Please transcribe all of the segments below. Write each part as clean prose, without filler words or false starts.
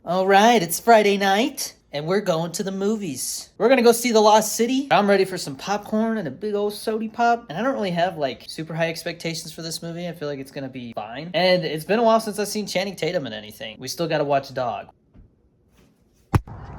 All right, it's Friday night, and we're going to the movies. We're gonna go see The Lost City. I'm ready for some popcorn and a big old sody pop, and I don't really have like super high expectations for this movie. I feel like it's gonna be fine. And it's been a while since I've seen Channing Tatum in anything. We still gotta watch Dog.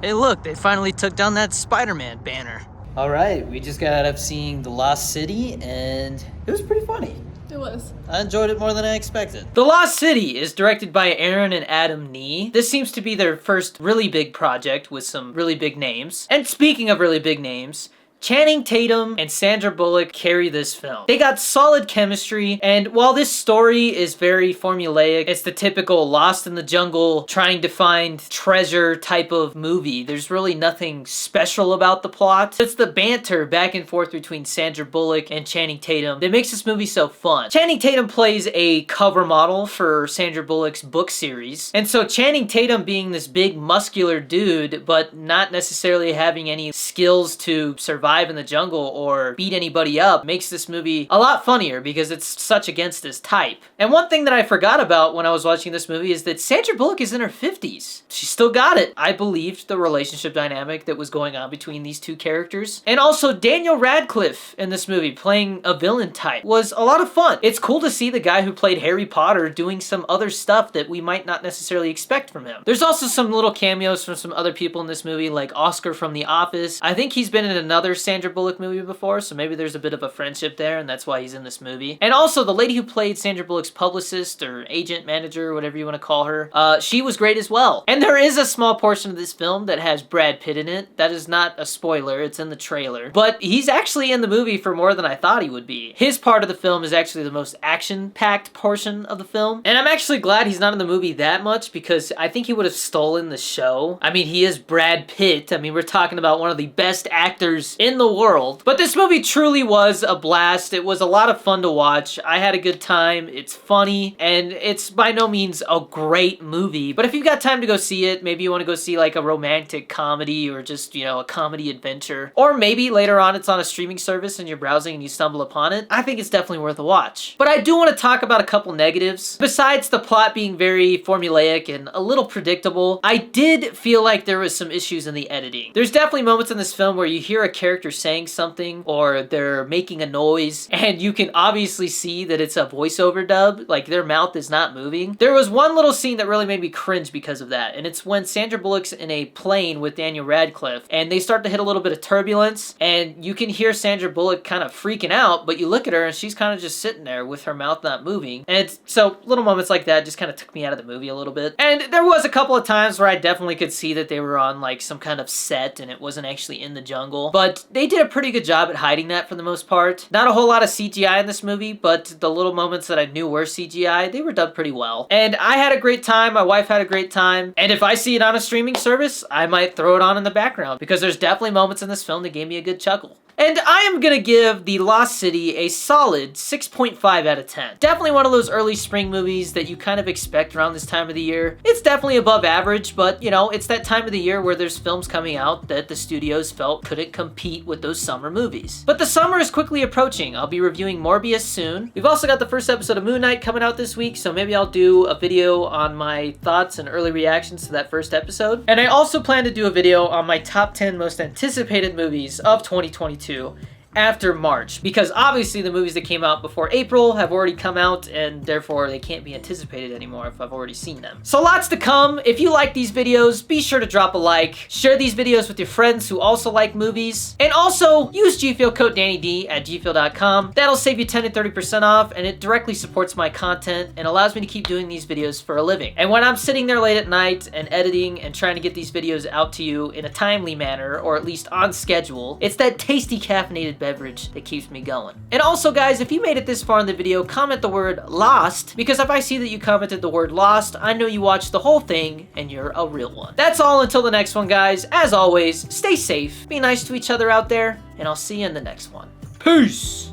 Hey look, they finally took down that Spider-Man banner. All right, we just got out of seeing The Lost City, and it was pretty funny. It was. I enjoyed it more than I expected. The Lost City is directed by Aaron and Adam Nee. This seems to be their first really big project with some really big names. And speaking of really big names, Channing Tatum and Sandra Bullock carry this film. They got solid chemistry, and while this story is very formulaic, it's the typical lost in the jungle, trying to find treasure type of movie. There's really nothing special about the plot. It's the banter back and forth between Sandra Bullock and Channing Tatum that makes this movie so fun. Channing Tatum plays a cover model for Sandra Bullock's book series, and so Channing Tatum being this big muscular dude, but not necessarily having any skills to survive in the jungle or beat anybody up, makes this movie a lot funnier because it's such against his type. And one thing that I forgot about when I was watching this movie is that Sandra Bullock is in her 50s. She still got it. I believed the relationship dynamic that was going on between these two characters. And also Daniel Radcliffe in this movie playing a villain type was a lot of fun. It's cool to see the guy who played Harry Potter doing some other stuff that we might not necessarily expect from him. There's also some little cameos from some other people in this movie, like Oscar from The Office. I think he's been in another Sandra Bullock movie before, so maybe there's a bit of a friendship there, and that's why he's in this movie. And also, the lady who played Sandra Bullock's publicist, or agent, manager, whatever you want to call her, she was great as well. And there is a small portion of this film that has Brad Pitt in it. That is not a spoiler, it's in the trailer. But he's actually in the movie for more than I thought he would be. His part of the film is actually the most action-packed portion of the film. And I'm actually glad he's not in the movie that much, because I think he would have stolen the show. I mean, he is Brad Pitt. I mean, we're talking about one of the best actors in the world. But this movie truly was a blast. It was a lot of fun to watch. I had a good time. It's funny, and it's by no means a great movie. But if you've got time to go see it, maybe you want to go see like a romantic comedy or just, you know, a comedy adventure. Or maybe later on it's on a streaming service and you're browsing and you stumble upon it. I think it's definitely worth a watch. But I do want to talk about a couple negatives. Besides the plot being very formulaic and a little predictable, I did feel like there was some issues in the editing. There's definitely moments in this film where you hear a character saying something or they're making a noise and you can obviously see that it's a voiceover dub, like their mouth is not moving. There was one little scene that really made me cringe because of that, and it's when Sandra Bullock's in a plane with Daniel Radcliffe and they start to hit a little bit of turbulence and you can hear Sandra Bullock kind of freaking out, but you look at her and she's kind of just sitting there with her mouth not moving. And so little moments like that just kind of took me out of the movie a little bit. And there was a couple of times where I definitely could see that they were on like some kind of set and it wasn't actually in the jungle, but they did a pretty good job at hiding that for the most part. Not a whole lot of CGI in this movie, but the little moments that I knew were CGI, they were done pretty well. And I had a great time, my wife had a great time, and if I see it on a streaming service, I might throw it on in the background because there's definitely moments in this film that gave me a good chuckle. And I am gonna give The Lost City a solid 6.5 out of 10. Definitely one of those early spring movies that you kind of expect around this time of the year. It's definitely above average, but you know, it's that time of the year where there's films coming out that the studios felt couldn't compete with those summer movies. But the summer is quickly approaching. I'll be reviewing Morbius soon. We've also got the first episode of Moon Knight coming out this week, so maybe I'll do a video on my thoughts and early reactions to that first episode. And I also plan to do a video on my top 10 most anticipated movies of 2022 after March, because obviously the movies that came out before April have already come out and therefore they can't be anticipated anymore if I've already seen them. So lots to come. If you like these videos, be sure to drop a like, share these videos with your friends who also like movies, and also use GFUEL code DannyD at gfuel.com. That'll save you 10 to 30% off, and it directly supports my content and allows me to keep doing these videos for a living. And when I'm sitting there late at night and editing and trying to get these videos out to you in a timely manner, or at least on schedule, it's that tasty caffeinated beverage that keeps me going. And also guys, if you made it this far in the video, comment the word lost, because if I see that you commented the word lost, I know you watched the whole thing and you're a real one. That's all until the next one guys. As always, stay safe, be nice to each other out there, and I'll see you in the next one. Peace!